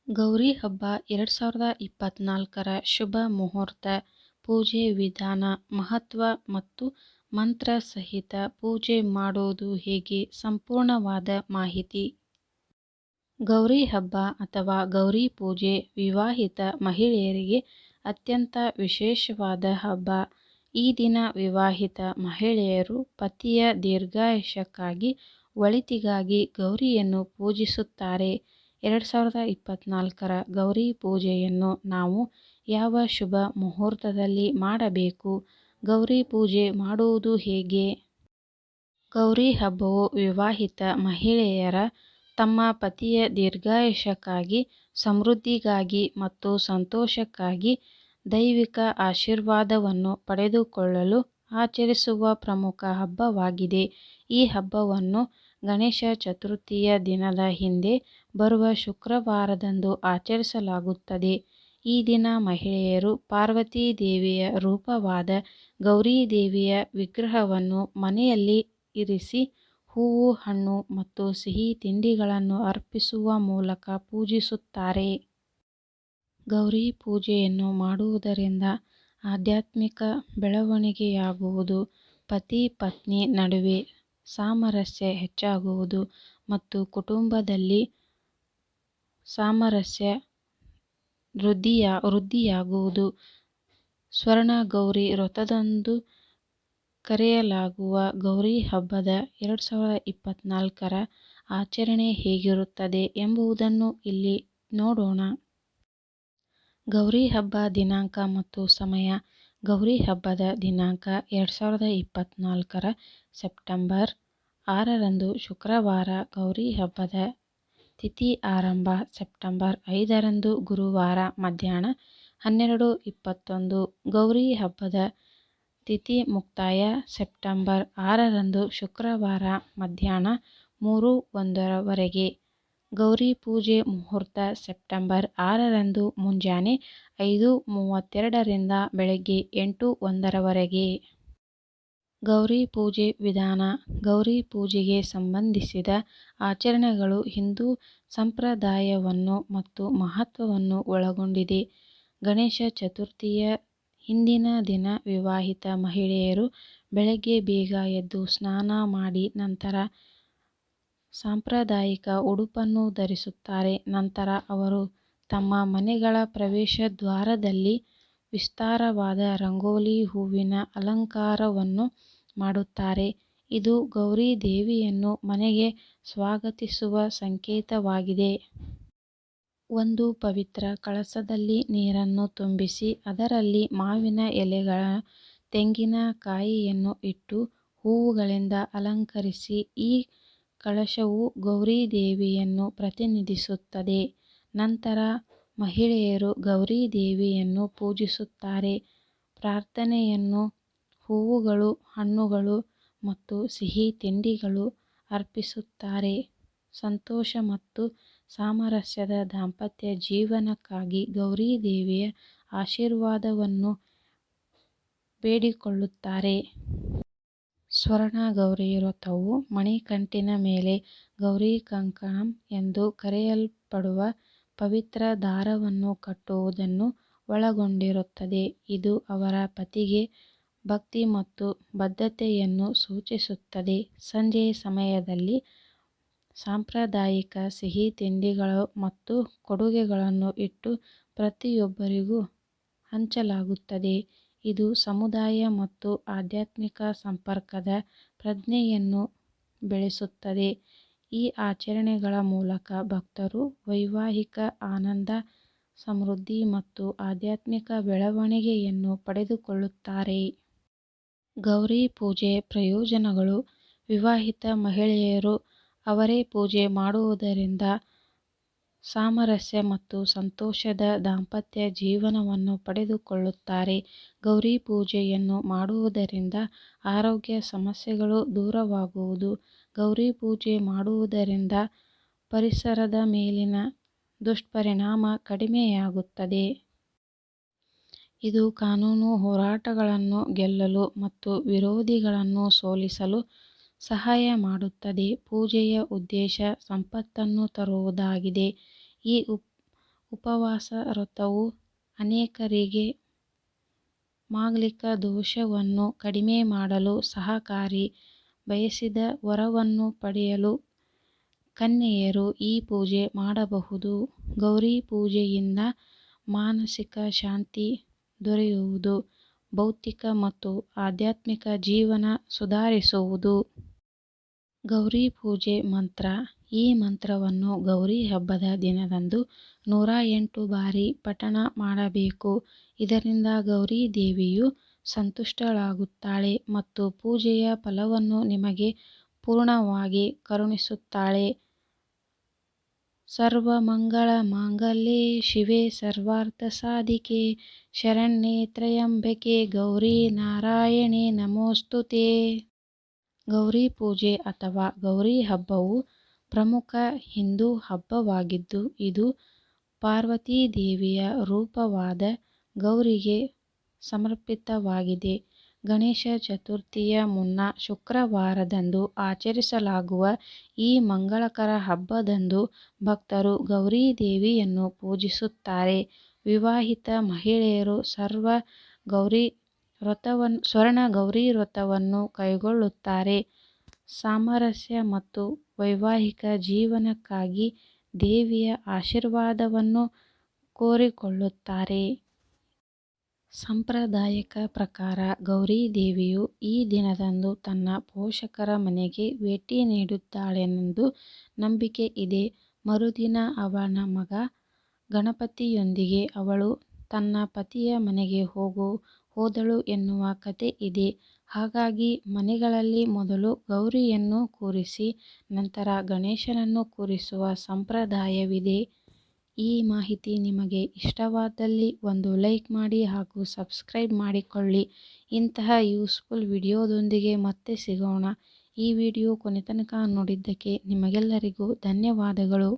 ಗೌರಿ ಹಬ್ಬ 2024ರ ಶುಭ ಮುಹೂರ್ತ, ಪೂಜೆ ವಿಧಾನ, ಮಹತ್ವ ಮತ್ತು ಮಂತ್ರ ಸಹಿತ ಪೂಜೆ ಮಾಡೋದು ಹೇಗೆ ಸಂಪೂರ್ಣವಾದ ಮಾಹಿತಿ. ಗೌರಿ ಹಬ್ಬ ಅಥವಾ ಗೌರಿ ಪೂಜೆ ವಿವಾಹಿತ ಮಹಿಳೆಯರಿಗೆ ಅತ್ಯಂತ ವಿಶೇಷವಾದ ಹಬ್ಬ. ಈ ದಿನ ವಿವಾಹಿತ ಮಹಿಳೆಯರು ಪತಿಯ ದೀರ್ಘಾಯುಷ್ಯಕ್ಕಾಗಿ ಒಳಿತಿಗಾಗಿ ಗೌರಿಯನ್ನು ಪೂಜಿಸುತ್ತಾರೆ. 2024ರ ಗೌರಿ ಪೂಜೆಯನ್ನು ನಾವು ಯಾವ ಶುಭ ಮುಹೂರ್ತದಲ್ಲಿ ಮಾಡಬೇಕು? ಗೌರಿ ಪೂಜೆ ಮಾಡುವುದು ಹೇಗೆ? ಗೌರಿ ಹಬ್ಬವು ವಿವಾಹಿತ ಮಹಿಳೆಯರ ತಮ್ಮ ಪತಿಯ ದೀರ್ಘಾಯುಷ್ಯಕ್ಕಾಗಿ, ಸಮೃದ್ಧಿಗಾಗಿ ಮತ್ತು ಸಂತೋಷಕ್ಕಾಗಿ ದೈವಿಕ ಆಶೀರ್ವಾದವನ್ನು ಪಡೆದುಕೊಳ್ಳಲು ಆಚರಿಸುವ ಪ್ರಮುಖ ಹಬ್ಬವಾಗಿದೆ. ಈ ಹಬ್ಬವನ್ನು ಗಣೇಶ ಚತುರ್ಥಿಯ ದಿನದ ಹಿಂದೆ ಬರುವ ಶುಕ್ರವಾರದಂದು ಆಚರಿಸಲಾಗುತ್ತದೆ. ಈ ದಿನ ಮಹಿಳೆಯರು ಪಾರ್ವತೀ ದೇವಿಯ ರೂಪವಾದ ಗೌರಿ ದೇವಿಯ ವಿಗ್ರಹವನ್ನು ಮನೆಯಲ್ಲಿ ಇರಿಸಿ ಹೂವು, ಹಣ್ಣು ಮತ್ತು ಸಿಹಿ ತಿಂಡಿಗಳನ್ನು ಅರ್ಪಿಸುವ ಮೂಲಕ ಪೂಜಿಸುತ್ತಾರೆ. ಗೌರಿ ಪೂಜೆಯನ್ನು ಮಾಡುವುದರಿಂದ ಆಧ್ಯಾತ್ಮಿಕ ಬೆಳವಣಿಗೆಯಾಗುವುದು, ಪತಿ-ಪತ್ನಿ ನಡುವೆ ಸಾಮರಸ್ಯ ಹೆಚ್ಚಾಗುವುದು ಮತ್ತು ಕುಟುಂಬದಲ್ಲಿ ಸಾಮರಸ್ಯ ವೃದ್ಧಿಯಾಗುವುದು. ಸ್ವರ್ಣ ಗೌರಿ ವ್ರತದಂದು ಕರೆಯಲಾಗುವ ಗೌರಿ ಹಬ್ಬದ 2024ರ ಆಚರಣೆ ಹೇಗಿರುತ್ತದೆ ಎಂಬುದನ್ನು ಇಲ್ಲಿ ನೋಡೋಣ. ಗೌರಿ ಹಬ್ಬ ದಿನಾಂಕ ಮತ್ತು ಸಮಯ. ಗೌರಿ ಹಬ್ಬದ ದಿನಾಂಕ 2024ರ ಸೆಪ್ಟೆಂಬರ್ 6ರಂದು ಶುಕ್ರವಾರ. ಗೌರಿ ಹಬ್ಬದ ತಿಥಿ ಆರಂಭ ಸೆಪ್ಟೆಂಬರ್ 5ರಂದು ಗುರುವಾರ ಮಧ್ಯಾಹ್ನ 12:21. ಗೌರಿ ಹಬ್ಬದ ತಿಥಿ ಮುಕ್ತಾಯ ಸೆಪ್ಟೆಂಬರ್ 6ರಂದು ಶುಕ್ರವಾರ ಮಧ್ಯಾಹ್ನ 3:01ವರೆಗೆ. ಗೌರಿ ಪೂಜೆ ಮುಹೂರ್ತ ಸೆಪ್ಟೆಂಬರ್ 6ರಂದು ಮುಂಜಾನೆ 5:32ರಿಂದ ಬೆಳಗ್ಗೆ 8:01ರವರೆಗೆ. ಗೌರಿ ಪೂಜೆ ವಿಧಾನ. ಗೌರಿ ಪೂಜೆಗೆ ಸಂಬಂಧಿಸಿದ ಆಚರಣೆಗಳು ಹಿಂದೂ ಸಂಪ್ರದಾಯವನ್ನು ಮತ್ತು ಮಹತ್ವವನ್ನು ಒಳಗೊಂಡಿದೆ. ಗಣೇಶ ಚತುರ್ಥಿಯ ಹಿಂದಿನ ದಿನ ವಿವಾಹಿತ ಮಹಿಳೆಯರು ಬೆಳಗ್ಗೆ ಬೇಗ ಎದ್ದು ಸ್ನಾನ ಮಾಡಿ ನಂತರ ಸಾಂಪ್ರದಾಯಿಕ ಉಡುಪನ್ನು ಧರಿಸುತ್ತಾರೆ. ನಂತರ ಅವರು ತಮ್ಮ ಮನೆಗಳ ಪ್ರವೇಶದ್ವಾರದಲ್ಲಿ ವಿಸ್ತಾರವಾದ ರಂಗೋಲಿ ಹೂವಿನ ಅಲಂಕಾರವನ್ನು ಮಾಡುತ್ತಾರೆ. ಇದು ಗೌರಿ ದೇವಿಯನ್ನು ಮನೆಗೆ ಸ್ವಾಗತಿಸುವ ಸಂಕೇತವಾಗಿದೆ. ಒಂದು ಪವಿತ್ರ ಕಳಸದಲ್ಲಿ ನೀರನ್ನು ತುಂಬಿಸಿ ಅದರಲ್ಲಿ ಮಾವಿನ ಎಲೆಗಳ ತೆಂಗಿನ ಕಾಯಿಯನ್ನು ಇಟ್ಟು ಹೂವುಗಳಿಂದ ಅಲಂಕರಿಸಿ. ಈ ಕಳಶವು ಗೌರಿ ದೇವಿಯನ್ನು ಪ್ರತಿನಿಧಿಸುತ್ತದೆ. ನಂತರ ಮಹಿಳೆಯರು ಗೌರಿ ದೇವಿಯನ್ನು ಪೂಜಿಸುತ್ತಾರೆ, ಪ್ರಾರ್ಥನೆಯನ್ನು ಹೂವುಗಳು, ಹಣ್ಣುಗಳು ಮತ್ತು ಸಿಹಿ ತಿಂಡಿಗಳು ಅರ್ಪಿಸುತ್ತಾರೆ. ಸಂತೋಷ ಮತ್ತು ಸಾಮರಸ್ಯದ ದಾಂಪತ್ಯ ಜೀವನಕ್ಕಾಗಿ ಗೌರಿ ದೇವಿಯ ಆಶೀರ್ವಾದವನ್ನು ಬೇಡಿಕೊಳ್ಳುತ್ತಾರೆ. ಸ್ವರ್ಣ ಗೌರಿ ವ್ರತವು ಮಣಿಕಂಠಿನ ಮೇಲೆ ಗೌರಿ ಕಂಕಣಂ ಎಂದು ಕರೆಯಲ್ಪಡುವ ಪವಿತ್ರ ದಾರವನ್ನು ಕಟ್ಟುವುದನ್ನು ಒಳಗೊಂಡಿರುತ್ತದೆ. ಇದು ಅವರ ಪತಿಗೆ ಭಕ್ತಿ ಮತ್ತು ಬದ್ಧತೆಯನ್ನು ಸೂಚಿಸುತ್ತದೆ. ಸಂಜೆಯ ಸಮಯದಲ್ಲಿ ಸಾಂಪ್ರದಾಯಿಕ ಸಿಹಿ ತಿಂಡಿಗಳು ಮತ್ತು ಕೊಡುಗೆಗಳನ್ನು ಇಟ್ಟು ಪ್ರತಿಯೊಬ್ಬರಿಗೂ ಹಂಚಲಾಗುತ್ತದೆ. ಇದು ಸಮುದಾಯ ಮತ್ತು ಆಧ್ಯಾತ್ಮಿಕ ಸಂಪರ್ಕದ ಪ್ರಜ್ಞೆಯನ್ನು ಬೆಳೆಸುತ್ತದೆ. ಈ ಆಚರಣೆಗಳ ಮೂಲಕ ಭಕ್ತರು ವೈವಾಹಿಕ ಆನಂದ, ಸಮೃದ್ಧಿ ಮತ್ತು ಆಧ್ಯಾತ್ಮಿಕ ಬೆಳವಣಿಗೆಯನ್ನು ಪಡೆದುಕೊಳ್ಳುತ್ತಾರೆ. ಗೌರಿ ಪೂಜೆ ಪ್ರಯೋಜನಗಳು. ವಿವಾಹಿತ ಮಹಿಳೆಯರು ಅವರೇ ಪೂಜೆ ಮಾಡುವುದರಿಂದ ಸಾಮರಸ್ಯ ಮತ್ತು ಸಂತೋಷದ ದಾಂಪತ್ಯ ಜೀವನವನ್ನು ಪಡೆದುಕೊಳ್ಳುತ್ತಾರೆ. ಗೌರಿ ಪೂಜೆಯನ್ನು ಮಾಡುವುದರಿಂದ ಆರೋಗ್ಯ ಸಮಸ್ಯೆಗಳು ದೂರವಾಗುವುದು. ಗೌರಿ ಪೂಜೆ ಮಾಡುವುದರಿಂದ ಪರಿಸರದ ಮೇಲಿನ ದುಷ್ಪರಿಣಾಮ ಕಡಿಮೆಯಾಗುತ್ತದೆ. ಇದು ಕಾನೂನು ಹೋರಾಟಗಳನ್ನು ಗೆಲ್ಲಲು ಮತ್ತು ವಿರೋಧಿಗಳನ್ನು ಸೋಲಿಸಲು ಸಹಾಯ ಮಾಡುತ್ತದೆ. ಪೂಜೆಯ ಉದ್ದೇಶ ಸಂಪತ್ತನ್ನು ತರುವುದಾಗಿದೆ. ಈ ಉಪವಾಸ ವ್ರತವು ಅನೇಕರಿಗೆ ಮಾಂಗಲಿಕ ದೋಷವನ್ನು ಕಡಿಮೆ ಮಾಡಲು ಸಹಕಾರಿ. ಬಯಸಿದ ವರವನ್ನು ಪಡೆಯಲು ಕನ್ಯೆಯರು ಈ ಪೂಜೆ ಮಾಡಬಹುದು. ಗೌರಿ ಪೂಜೆಯಿಂದ ಮಾನಸಿಕ ಶಾಂತಿ ದೊರೆಯುವುದು, ಭೌತಿಕ ಮತ್ತು ಆಧ್ಯಾತ್ಮಿಕ ಜೀವನ ಸುಧಾರಿಸುವುದು. ಗೌರಿ ಪೂಜೆ ಮಂತ್ರ. ಈ ಮಂತ್ರವನ್ನು ಗೌರಿ ಹಬ್ಬದ ದಿನದಂದು 108 ಬಾರಿ ಪಠಣ ಮಾಡಬೇಕು. ಇದರಿಂದ ಗೌರಿ ದೇವಿಯು ಸಂತುಷ್ಟಳಾಗುತ್ತಾಳೆ ಮತ್ತು ಪೂಜೆಯ ಫಲವನ್ನು ನಿಮಗೆ ಪೂರ್ಣವಾಗಿ ಕರುಣಿಸುತ್ತಾಳೆ. ಸರ್ವಮಂಗಳ ಮಾಂಗಲ್ಯೆ ಶಿವೆ ಸರ್ವಾರ್ಥ ಸಾಧಿಕೆ ಶರಣ್ಯೆ ತ್ರ್ಯಂಬಕೆ ಗೌರಿ ನಾರಾಯಣಿ ನಮೋಸ್ತುತೆ. ಗೌರಿ ಪೂಜೆ ಅಥವಾ ಗೌರಿ ಹಬ್ಬವು ಪ್ರಮುಖ ಹಿಂದೂ ಹಬ್ಬವಾಗಿದ್ದು, ಇದು ಪಾರ್ವತೀ ದೇವಿಯ ರೂಪವಾದ ಗೌರಿಗೆ ಸಮರ್ಪಿತವಾಗಿದೆ. ಗಣೇಶ ಚತುರ್ಥಿಯ ಮುನ್ನ ಶುಕ್ರವಾರದಂದು ಆಚರಿಸಲಾಗುವ ಈ ಮಂಗಳಕರ ಹಬ್ಬದಂದು ಭಕ್ತರು ಗೌರಿ ದೇವಿಯನ್ನು ಪೂಜಿಸುತ್ತಾರೆ. ವಿವಾಹಿತ ಮಹಿಳೆಯರು ಸ್ವರ್ಣ ಗೌರಿ ವ್ರತವನ್ನು ಕೈಗೊಳ್ಳುತ್ತಾರೆ. ಸಾಮರಸ್ಯ ಮತ್ತು ವೈವಾಹಿಕ ಜೀವನಕ್ಕಾಗಿ ದೇವಿಯ ಆಶೀರ್ವಾದವನ್ನು ಕೋರಿಕೊಳ್ಳುತ್ತಾರೆ. ಸಂಪ್ರದಾಯದ ಪ್ರಕಾರ ಗೌರಿ ದೇವಿಯು ಈ ದಿನದಂದು ತನ್ನ ಪೋಷಕರ ಮನೆಗೆ ಭೇಟಿ ನೀಡುತ್ತಾಳೆಂದು ನಂಬಿಕೆ ಇದೆ. ಮರುದಿನ ಅವಳ ಮಗ ಗಣಪತಿಯೊಂದಿಗೆ ಅವಳು ತನ್ನ ಪತಿಯ ಮನೆಗೆ ಹೋದಳು ಎನ್ನುವ ಕಥೆ ಇದೆ. ಹಾಗಾಗಿ ಮನೆಗಳಲ್ಲಿ ಮೊದಲು ಗೌರಿಯನ್ನು ಕೂರಿಸಿ ನಂತರ ಗಣೇಶನನ್ನು ಕೂರಿಸುವ ಸಂಪ್ರದಾಯವಿದೆ. ಈ ಮಾಹಿತಿ ನಿಮಗೆ ಇಷ್ಟವಾದಲ್ಲಿ ಒಂದು ಲೈಕ್ ಮಾಡಿ ಹಾಗೂ ಸಬ್ಸ್ಕ್ರೈಬ್ ಮಾಡಿಕೊಳ್ಳಿ. ಇಂತಹ ಯೂಸ್ಫುಲ್ ವಿಡಿಯೋದೊಂದಿಗೆ ಮತ್ತೆ ಸಿಗೋಣ. ಈ ವಿಡಿಯೋ ಕೊನೆತನಕ ನೋಡಿದ್ದಕ್ಕೆ ನಿಮಗೆಲ್ಲರಿಗೂ ಧನ್ಯವಾದಗಳು.